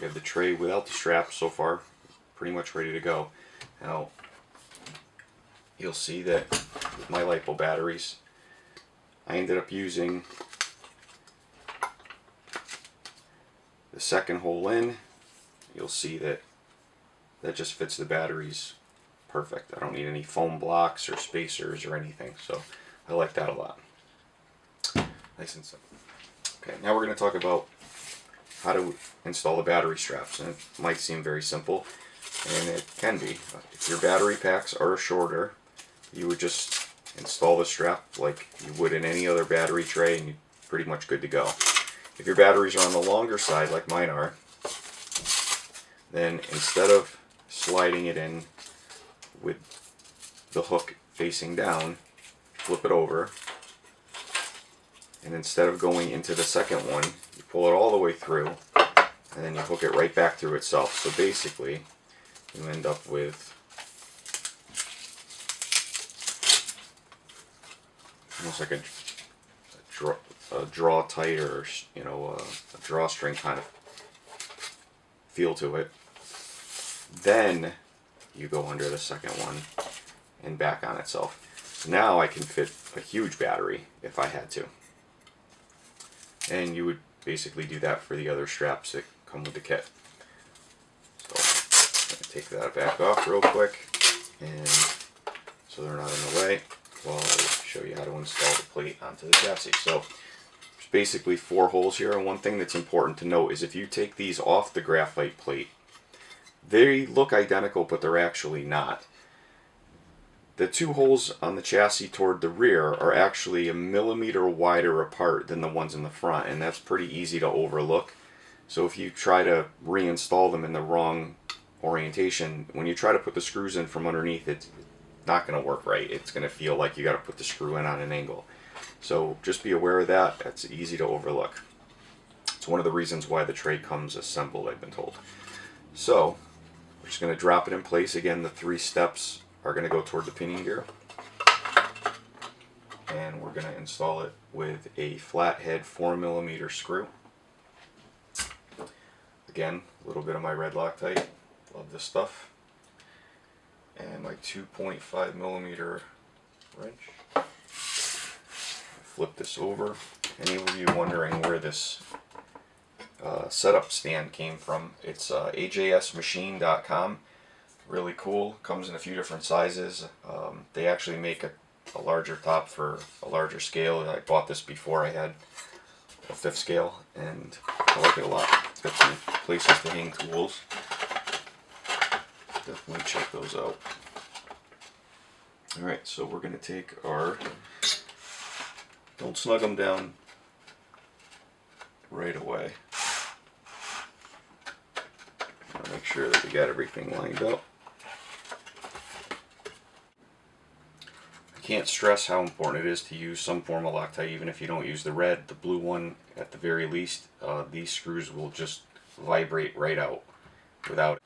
We have the tray without the strap so far, pretty much ready to go. Now, you'll see that with my LiPo batteries, I ended up using the second hole in. You'll see that that just fits the batteries perfect. I don't need any foam blocks or spacers or anything, so I like that a lot. Nice and simple. Okay, now we're going to talk about how to install the battery straps, and it might seem very simple, and it can be. If your battery packs are shorter, you would just install the strap like you would in any other battery tray, and you're pretty much good to go. If your batteries are on the longer side, like mine are, then instead of sliding it in with the hook facing down, flip it over, and instead of going into the second one, you pull it all the way through, and then you hook it right back through itself. So basically, you end up with almost like a draw tight, or a drawstring kind of feel to it. Then you go under the second one and back on itself. So now I can fit a huge battery if I had to. And you would basically do that for the other straps that come with the kit. So I'm going to take that back off real quick, and so they're not in the way, while I show you how to install the plate onto the chassis. So there's basically 4 holes here, and one thing that's important to note is if you take these off the graphite plate, they look identical, but they're actually not. The 2 holes on the chassis toward the rear are actually a millimeter wider apart than the ones in the front, and that's pretty easy to overlook. So if you try to reinstall them in the wrong orientation, when you try to put the screws in from underneath, it's not going to work right. It's going to feel like you got to put the screw in on an angle. So just be aware of that. That's easy to overlook. It's one of the reasons why the tray comes assembled, I've been told. So we're just going to drop it in place. Again, the 3 steps are going to go toward the pinion gear, and we're going to install it with a flathead 4mm screw. Again, a little bit of my red Loctite, love this stuff, and my 2.5mm wrench. Flip this over. Any of you wondering where this setup stand came from, it's ajsmachine.com. Really cool. Comes in a few different sizes. They actually make a larger top for a larger scale. I bought this before I had a 5th scale, and I like it a lot. It's got some places to hang tools. Definitely check those out. Alright, so we're going to take our... Don't snug them down right away. Make sure that we got everything lined up. I can't stress how important it is to use some form of Loctite, even if you don't use the red. The blue one, at the very least, these screws will just vibrate right out without it.